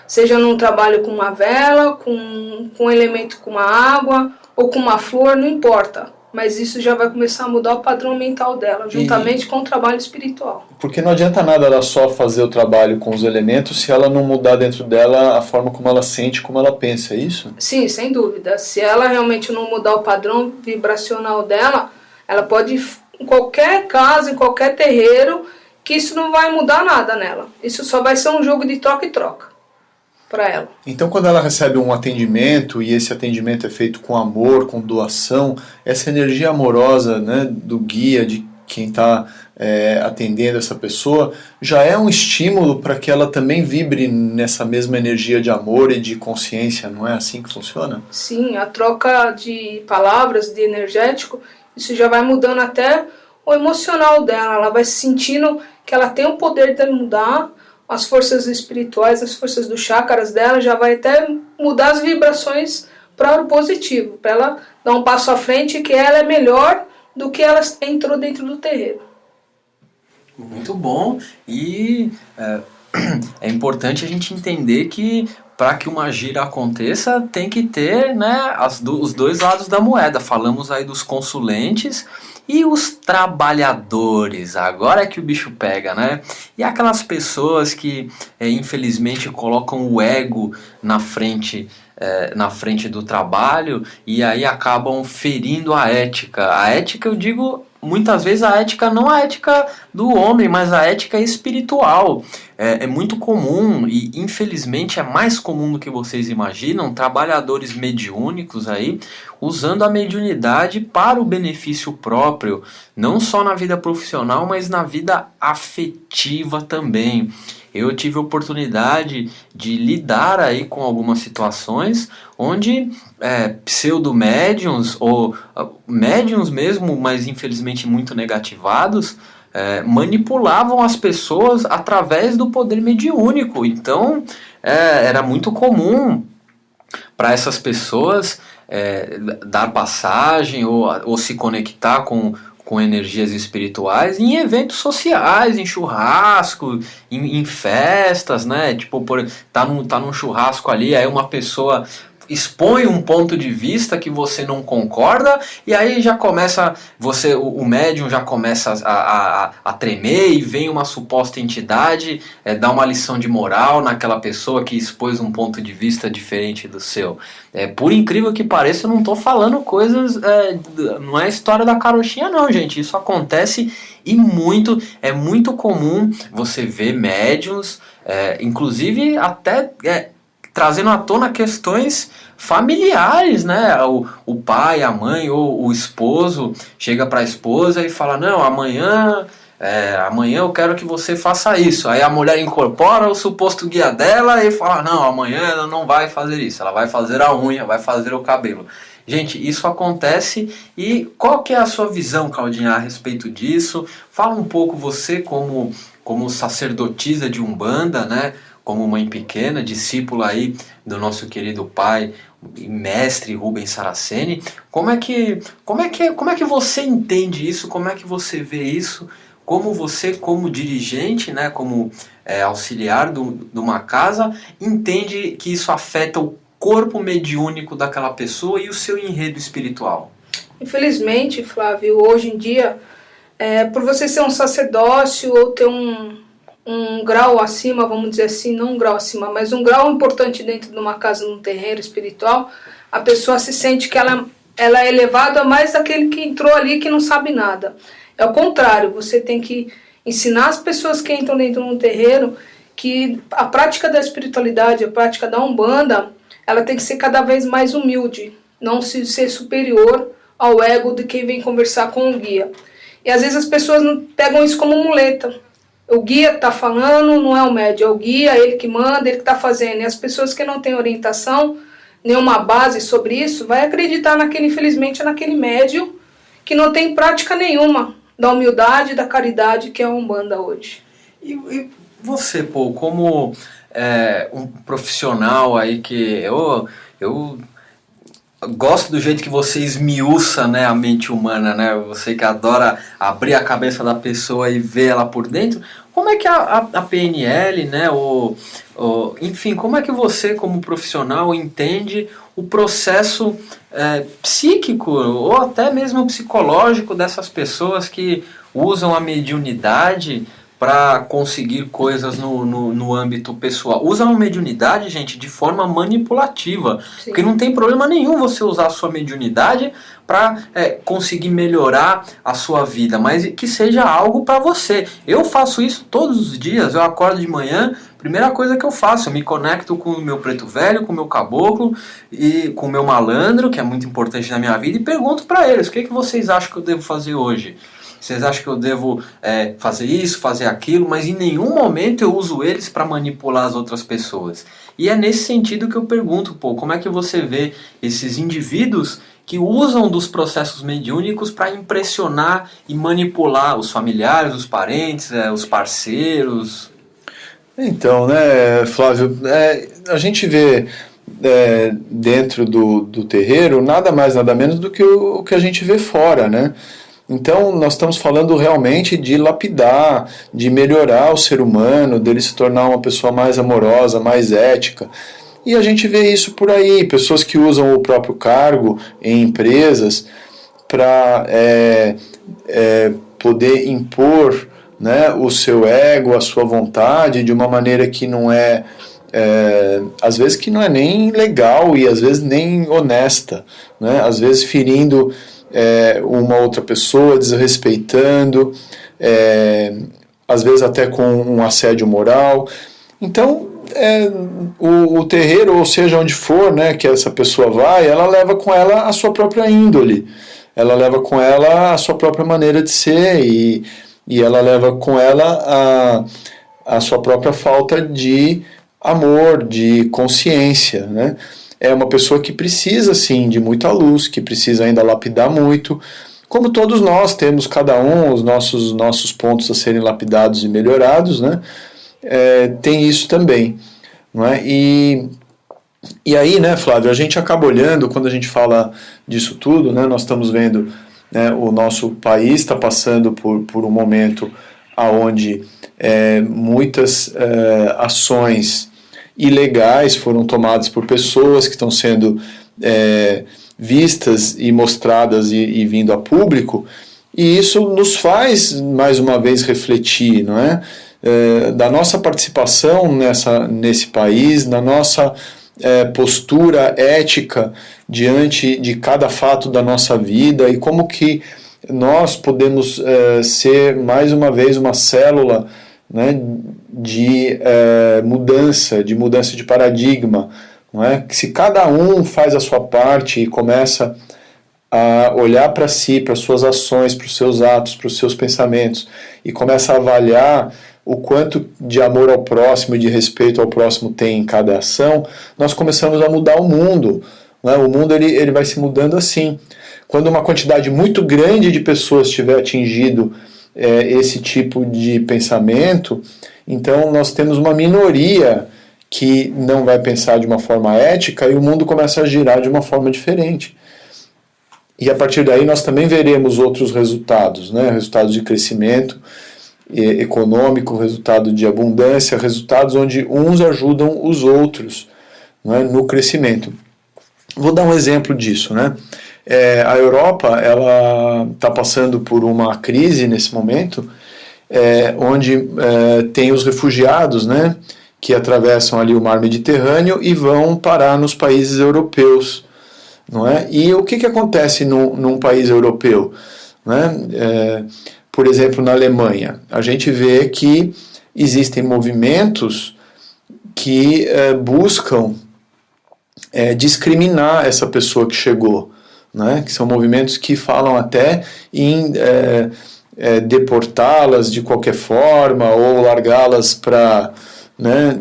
seja num trabalho com uma vela, com um elemento com uma água ou com uma flor, não importa. Mas isso já vai começar a mudar o padrão mental dela, juntamente com o trabalho espiritual. Porque não adianta nada ela só fazer o trabalho com os elementos se ela não mudar dentro dela a forma como ela sente, como ela pensa, é isso? Sim, sem dúvida. Se ela realmente não mudar o padrão vibracional dela, ela pode ir em qualquer casa, em qualquer terreiro, que isso não vai mudar nada nela. Isso só vai ser um jogo de troca e troca para ela. Então, quando ela recebe um atendimento, e esse atendimento é feito com amor, com doação, essa energia amorosa, né, do guia, de quem está atendendo essa pessoa, já é um estímulo para que ela também vibre nessa mesma energia de amor e de consciência, não é assim que funciona? Sim, a troca de palavras, de energético, isso já vai mudando até o emocional dela, ela vai sentindo que ela tem o poder de mudar. As forças espirituais, as forças dos chakras dela já vai até mudar as vibrações para o positivo, para ela dar um passo à frente que ela é melhor do que ela entrou dentro do terreiro. Muito bom, e é importante a gente entender que para que uma gira aconteça tem que ter, né, os dois lados da moeda. Falamos aí dos consulentes e os trabalhadores, agora é que o bicho pega, né? E aquelas pessoas que, infelizmente, colocam o ego na frente do trabalho e aí acabam ferindo a ética. A ética, eu digo, muitas vezes a ética não a ética do homem, mas a ética espiritual. É muito comum e infelizmente é mais comum do que vocês imaginam, trabalhadores mediúnicos aí usando a mediunidade para o benefício próprio, não só na vida profissional, mas na vida afetiva também. Eu tive a oportunidade de lidar aí com algumas situações onde pseudo-médiums ou médiums mesmo, mas infelizmente muito negativados, manipulavam as pessoas através do poder mediúnico. Então era muito comum para essas pessoas dar passagem ou se conectar com energias espirituais em eventos sociais, em churrasco, em festas, né? Tipo, tá num churrasco ali, aí uma pessoa expõe um ponto de vista que você não concorda, e aí já começa, o médium já começa a tremer, e vem uma suposta entidade dar uma lição de moral naquela pessoa que expôs um ponto de vista diferente do seu. Por incrível que pareça, eu não estou falando coisas, não é história da carochinha não, gente, isso acontece e é muito comum você ver médiums, inclusive até trazendo à tona questões familiares, né? O pai, a mãe ou o esposo chega para a esposa e fala, não, amanhã eu quero que você faça isso. Aí a mulher incorpora o suposto guia dela e fala, não, amanhã ela não vai fazer isso, ela vai fazer a unha, vai fazer o cabelo. Gente, isso acontece, e qual que é a sua visão, Claudinha, a respeito disso? Fala um pouco você como sacerdotisa de Umbanda, né? Como mãe pequena, discípula aí do nosso querido pai e mestre Rubens Saraceni. Como é que você entende isso? Como é que você vê isso? Como você, como dirigente, né, como auxiliar de uma casa, entende que isso afeta o corpo mediúnico daquela pessoa e o seu enredo espiritual? Infelizmente, Flávio, hoje em dia, por você ser um sacerdócio ou ter um grau acima, vamos dizer assim, não um grau acima, mas um grau importante dentro de uma casa, num terreiro espiritual, a pessoa se sente que ela é elevada mais daquele que entrou ali que não sabe nada. É o contrário, você tem que ensinar as pessoas que entram dentro de um terreiro que a prática da espiritualidade, a prática da Umbanda, ela tem que ser cada vez mais humilde, não ser superior ao ego de quem vem conversar com o guia. E às vezes as pessoas pegam isso como muleta. O guia que está falando não é o médium, é o guia, ele que manda, ele que está fazendo. E as pessoas que não têm orientação, nenhuma base sobre isso, vai acreditar infelizmente, naquele médium que não tem prática nenhuma da humildade e da caridade que é a Umbanda hoje. E você, Paul, como um profissional aí que eu gosto do jeito que você esmiuça, né, a mente humana, né? Você que adora abrir a cabeça da pessoa e ver ela por dentro. Como é que a PNL, né, enfim, como é que você, como profissional, entende o processo psíquico ou até mesmo psicológico dessas pessoas que usam a mediunidade para conseguir coisas no âmbito pessoal? Usam a mediunidade, gente, de forma manipulativa. Sim. Porque não tem problema nenhum você usar a sua mediunidade para conseguir melhorar a sua vida, mas que seja algo para você. Eu faço isso todos os dias, eu acordo de manhã, primeira coisa que eu faço, eu me conecto com o meu preto velho, com o meu caboclo e com o meu malandro, que é muito importante na minha vida, e pergunto para eles, o que vocês acham que eu devo fazer hoje? Vocês acham que eu devo fazer isso, fazer aquilo, mas em nenhum momento eu uso eles para manipular as outras pessoas. E é nesse sentido que eu pergunto, pô, como é que você vê esses indivíduos que usam dos processos mediúnicos para impressionar e manipular os familiares, os parentes, os parceiros? Então, né, Flávio, a gente vê dentro do terreiro nada mais, nada menos do que o que a gente vê fora, né? Então, nós estamos falando realmente de lapidar, de melhorar o ser humano, dele se tornar uma pessoa mais amorosa, mais ética. E a gente vê isso por aí, pessoas que usam o próprio cargo em empresas para poder impor, né, o seu ego, a sua vontade, de uma maneira que não às vezes que não é nem legal e às vezes nem honesta, né? Às vezes ferindo uma outra pessoa, desrespeitando, às vezes até com um assédio moral. Então, o terreiro, ou seja, onde for, né, que essa pessoa vai, ela leva com ela a sua própria índole, ela leva com ela a sua própria maneira de ser e ela leva com ela a sua própria falta de amor, de consciência, né? É uma pessoa que precisa, sim, de muita luz, que precisa ainda lapidar muito, como todos nós temos, cada um, os nossos pontos a serem lapidados e melhorados, né? Tem isso também, não é? E aí, né, Flávio, a gente acaba olhando, quando a gente fala disso tudo, né, nós estamos vendo, né, o nosso país está passando por um momento onde muitas ações ilegais foram tomadas por pessoas que estão sendo vistas e mostradas e vindo a público, e isso nos faz, mais uma vez, refletir, não é? Da nossa participação nesse país, na nossa postura ética diante de cada fato da nossa vida, e como que nós podemos ser, mais uma vez, uma célula, né, de mudança de paradigma, não é? Que se cada um faz a sua parte e começa a olhar para si, para suas ações, para os seus atos, para os seus pensamentos, e começa a avaliar o quanto de amor ao próximo e de respeito ao próximo tem em cada ação, nós começamos a mudar o mundo, não é? O mundo ele vai se mudando assim. Quando uma quantidade muito grande de pessoas tiver atingido esse tipo de pensamento, então nós temos uma minoria que não vai pensar de uma forma ética, e o mundo começa a girar de uma forma diferente. E a partir daí nós também veremos outros resultados, né? Resultados de crescimento econômico, resultado de abundância, resultados onde uns ajudam os outros, né, no crescimento. Vou dar um exemplo disso, né? A Europa, ela está passando por uma crise nesse momento, onde tem os refugiados, né, que atravessam ali o mar Mediterrâneo e vão parar nos países europeus, não é? E o que acontece num país europeu, né? Por exemplo, na Alemanha, a gente vê que existem movimentos que buscam discriminar essa pessoa que chegou, né? Que são movimentos que falam até em deportá-las de qualquer forma ou largá-las para, né,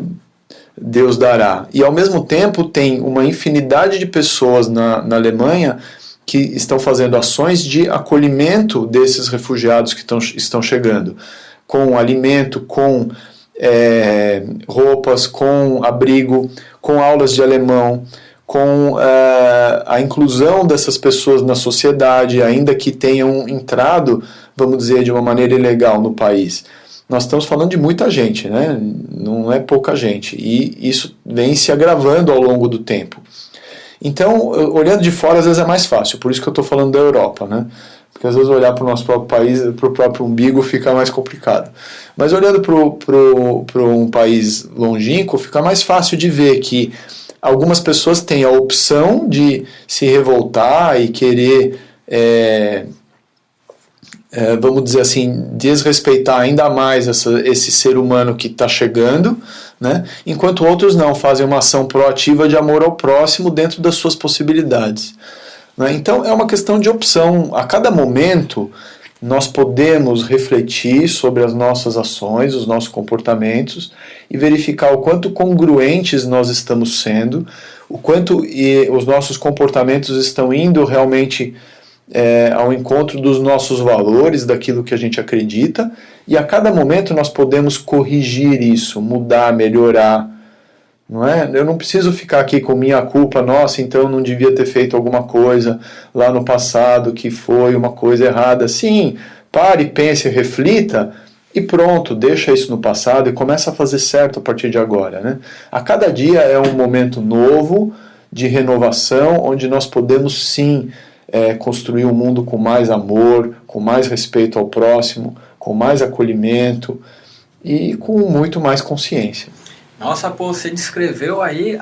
Deus dará. E ao mesmo tempo tem uma infinidade de pessoas na Alemanha que estão fazendo ações de acolhimento desses refugiados que estão chegando, com alimento, com roupas, com abrigo, com aulas de alemão, com a inclusão dessas pessoas na sociedade, ainda que tenham entrado, vamos dizer, de uma maneira ilegal no país. Nós estamos falando de muita gente, né? Não é pouca gente, e isso vem se agravando ao longo do tempo. Então, olhando de fora, às vezes é mais fácil, por isso que eu estou falando da Europa, né? Porque às vezes olhar para o nosso próprio país, para o próprio umbigo, fica mais complicado. Mas olhando para um país longínquo, fica mais fácil de ver que algumas pessoas têm a opção de se revoltar e querer, vamos dizer assim, desrespeitar ainda mais esse ser humano que está chegando, né? Enquanto outros não, fazem uma ação proativa de amor ao próximo dentro das suas possibilidades, né? Então é uma questão de opção. A cada momento nós podemos refletir sobre as nossas ações, os nossos comportamentos, e verificar o quanto congruentes nós estamos sendo, o quanto os nossos comportamentos estão indo realmente ao encontro dos nossos valores, daquilo que a gente acredita, e a cada momento nós podemos corrigir isso, mudar, melhorar, não é? Eu não preciso ficar aqui com minha culpa, nossa, então eu não devia ter feito alguma coisa lá no passado que foi uma coisa errada. Sim, pare, pense, reflita e pronto, deixa isso no passado e começa a fazer certo a partir de agora, né? A cada dia é um momento novo de renovação, onde nós podemos sim construir um mundo com mais amor, com mais respeito ao próximo, com mais acolhimento e com muito mais consciência. Nossa, pô, você descreveu aí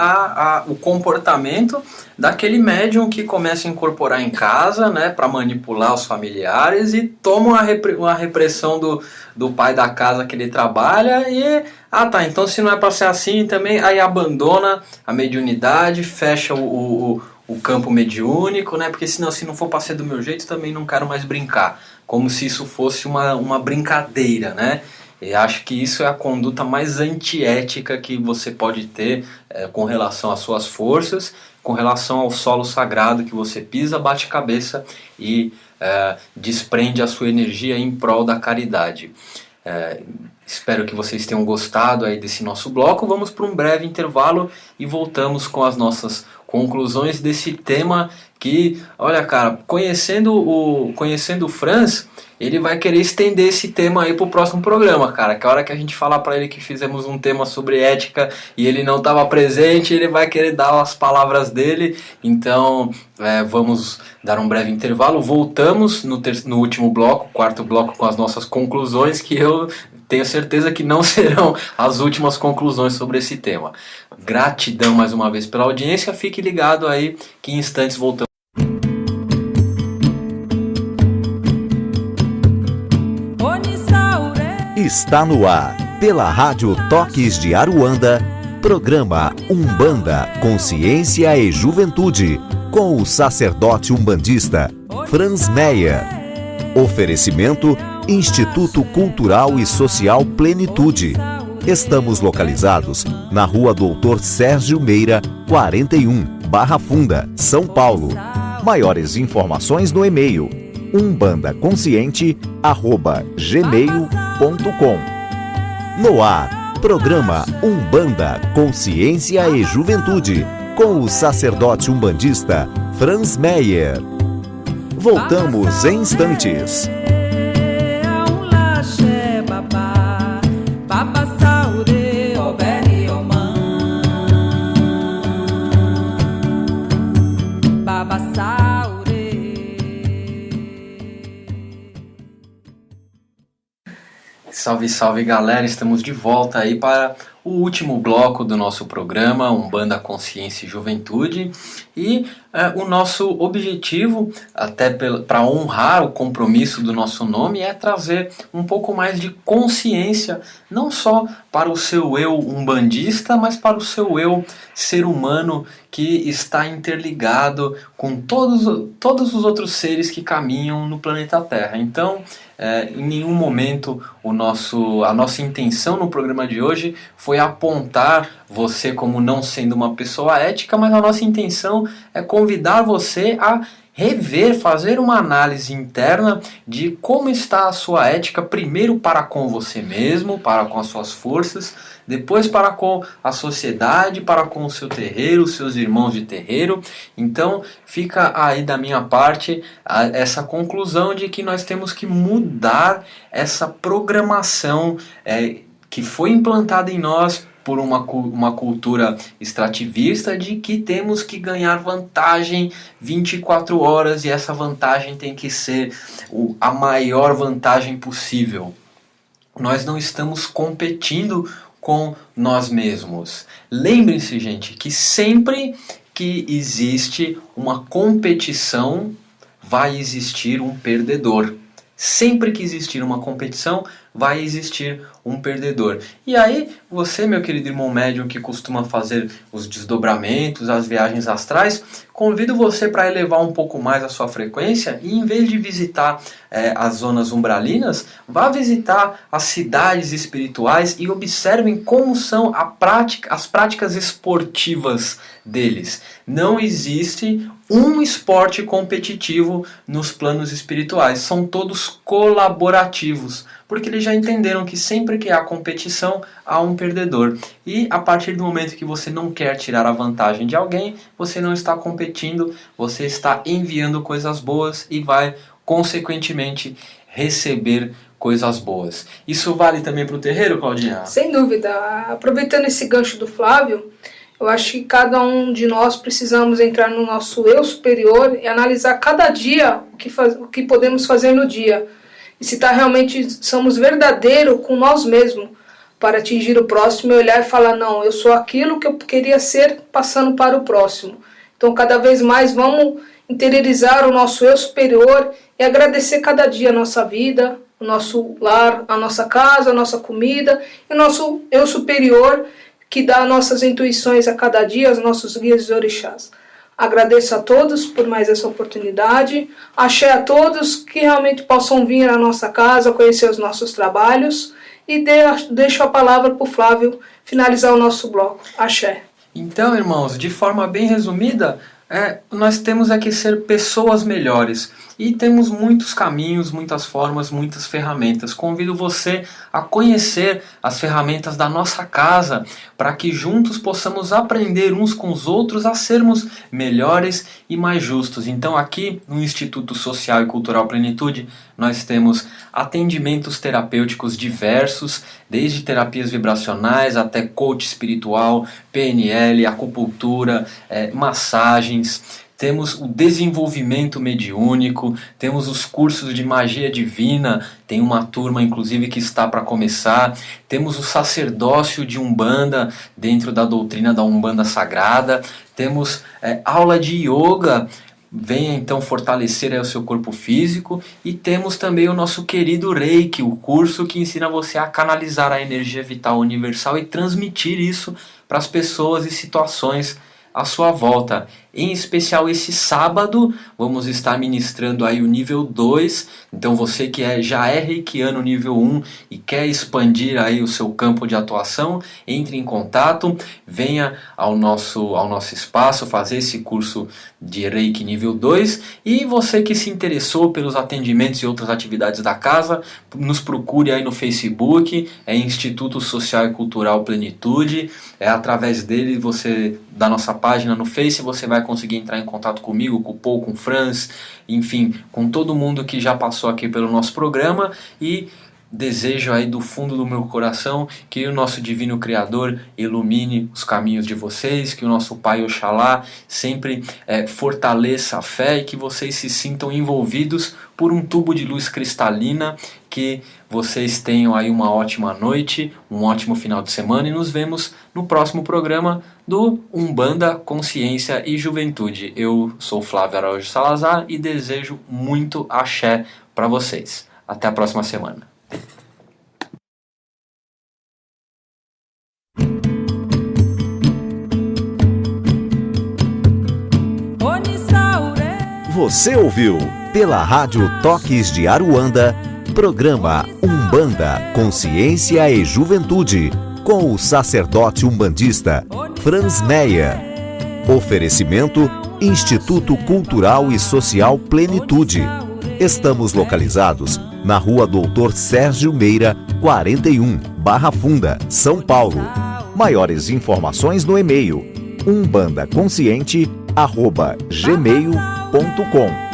o comportamento daquele médium que começa a incorporar em casa, né, para manipular os familiares e toma uma repressão do pai da casa que ele trabalha e, então se não é para ser assim também, aí abandona a mediunidade, fecha o campo mediúnico, né, porque senão, se não for para ser do meu jeito, também não quero mais brincar, como se isso fosse uma brincadeira, né? Eu acho que isso é a conduta mais antiética que você pode ter com relação às suas forças, com relação ao solo sagrado que você pisa, bate cabeça e desprende a sua energia em prol da caridade. Espero que vocês tenham gostado aí desse nosso bloco. Vamos para um breve intervalo e voltamos com as nossas conclusões desse tema que, olha cara, conhecendo o Franz, ele vai querer estender esse tema aí pro próximo programa, cara. Que a hora que a gente falar para ele que fizemos um tema sobre ética e ele não estava presente, ele vai querer dar as palavras dele. Então, vamos dar um breve intervalo. Voltamos no último bloco, quarto bloco, com as nossas conclusões, que eu tenho certeza que não serão as últimas conclusões sobre esse tema. Gratidão mais uma vez pela audiência. Fique ligado aí que em instantes voltamos. Está no ar, pela Rádio Toques de Aruanda, programa Umbanda, Consciência e Juventude, com o sacerdote umbandista Franz Meyer. Oferecimento Instituto Cultural e Social Plenitude. Estamos localizados na Rua Doutor Sérgio Meira, 41, Barra Funda, São Paulo. Maiores informações no e-mail umbandaconsciente@gmail.com. No ar, programa Umbanda, Consciência e Juventude, com o sacerdote umbandista Franz Meyer. Voltamos em instantes. Salve, salve galera, estamos de volta aí para o último bloco do nosso programa Umbanda, Consciência e Juventude. E o nosso objetivo, até para honrar o compromisso do nosso nome, é trazer um pouco mais de consciência, não só para o seu eu umbandista, mas para o seu eu ser humano que está interligado com todos os outros seres que caminham no planeta Terra. Então, em nenhum momento a nossa intenção no programa de hoje foi apontar você como não sendo uma pessoa ética, mas a nossa intenção é convidar você a rever, fazer uma análise interna de como está a sua ética, primeiro para com você mesmo, para com as suas forças, depois para com a sociedade, para com o seu terreiro, os seus irmãos de terreiro. Então fica aí da minha parte essa conclusão de que nós temos que mudar essa programação que foi implantada em nós por uma cultura extrativista de que temos que ganhar vantagem 24 horas e essa vantagem tem que ser a maior vantagem possível. Nós não estamos competindo com nós mesmos. Lembrem-se, gente, que sempre que existe uma competição, vai existir um perdedor. Sempre que existir uma competição, vai existir um perdedor. E aí, você, meu querido irmão médium que costuma fazer os desdobramentos, as viagens astrais, convido você para elevar um pouco mais a sua frequência e, em vez de visitar as zonas umbralinas, vá visitar as cidades espirituais e observem como são as práticas esportivas deles. Não existe um esporte competitivo nos planos espirituais, são todos colaborativos, porque eles já entenderam que sempre que há competição, há um perdedor. E a partir do momento que você não quer tirar a vantagem de alguém, você não está competindo, você está enviando coisas boas e vai, consequentemente, receber coisas boas. Isso vale também para o terreiro, Claudinha? Sem dúvida. Aproveitando esse gancho do Flávio, eu acho que cada um de nós precisamos entrar no nosso eu superior e analisar cada dia o que podemos fazer no dia. E se realmente somos verdadeiros com nós mesmos para atingir o próximo e olhar e falar, não, eu sou aquilo que eu queria ser passando para o próximo. Então cada vez mais vamos interiorizar o nosso eu superior e agradecer cada dia a nossa vida, o nosso lar, a nossa casa, a nossa comida e o nosso eu superior que dá nossas intuições a cada dia, os nossos guias e orixás. Agradeço a todos por mais essa oportunidade. Axé a todos que realmente possam vir à nossa casa, conhecer os nossos trabalhos. E deixo a palavra para o Flávio finalizar o nosso bloco. Axé. Então, irmãos, de forma bem resumida, nós temos que ser pessoas melhores. E temos muitos caminhos, muitas formas, muitas ferramentas. Convido você a conhecer as ferramentas da nossa casa, para que juntos possamos aprender uns com os outros a sermos melhores e mais justos. Então aqui no Instituto Social e Cultural Plenitude nós temos atendimentos terapêuticos diversos, desde terapias vibracionais até coach espiritual, PNL, acupuntura, massagens. Temos o desenvolvimento mediúnico, temos os cursos de magia divina, tem uma turma inclusive que está para começar, temos o sacerdócio de Umbanda dentro da doutrina da Umbanda Sagrada, temos aula de yoga, venha então fortalecer aí o seu corpo físico, e temos também o nosso querido Reiki, o curso que ensina você a canalizar a energia vital universal e transmitir isso para as pessoas e situações à sua volta. Em especial esse sábado vamos estar ministrando aí o nível 2, então você que já é reikiano nível 1 e quer expandir aí o seu campo de atuação, entre em contato, venha ao nosso espaço fazer esse curso de Reiki nível 2, e você que se interessou pelos atendimentos e outras atividades da casa, nos procure aí no Facebook, Instituto Social e Cultural Plenitude, através dele da nossa página no Face, você vai conseguir entrar em contato comigo, com o Paul, com o Franz, enfim, com todo mundo que já passou aqui pelo nosso programa, e desejo aí do fundo do meu coração que o nosso Divino Criador ilumine os caminhos de vocês, que o nosso Pai Oxalá sempre fortaleça a fé e que vocês se sintam envolvidos por um tubo de luz cristalina, que vocês tenham aí uma ótima noite, um ótimo final de semana, e nos vemos no próximo programa do Umbanda, Consciência e Juventude. Eu sou Flávio Araújo Salazar e desejo muito axé para vocês. Até a próxima semana. Você ouviu pela Rádio Toques de Aruanda, programa Umbanda, Consciência e Juventude, com o sacerdote umbandista Franz Meyer. Oferecimento Instituto Cultural e Social Plenitude. Estamos localizados na Rua Doutor Sérgio Meira, 41, Barra Funda, São Paulo. Maiores informações no e-mail umbandaconsciente@gmail.com.